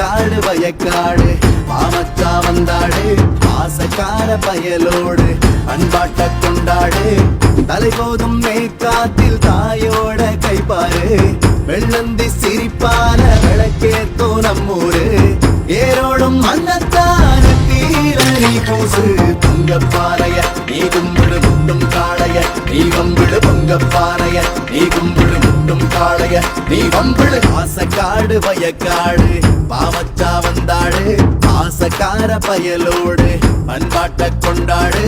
பாசக்காடு வயக்காடு மாமச்சா வந்தாடு பாசக்கார பயலோடு அன்பாட்ட கொண்டாடு தலைபோதும் மேற்காத்தில் தாயோட கைப்பாரு வெள்ளந்தி சிரிப்பான விளக்கேத்தோ நம்மூரு ஏரோடும் மன்னத்தான தீரணி பூசு பொங்கப்பாறைய நீ கும்பிடு முட்டும் காளைய நீ வம்பிடு பொங்கப்பாறைய நீ கும்பிடு முட்டும் காளைய நீ வம்பிடு பாசக்காடு வயக்காடு பாவச்சா வந்தாடு பாசக்கார பயலோடு பண்பாட்ட கொண்டாடு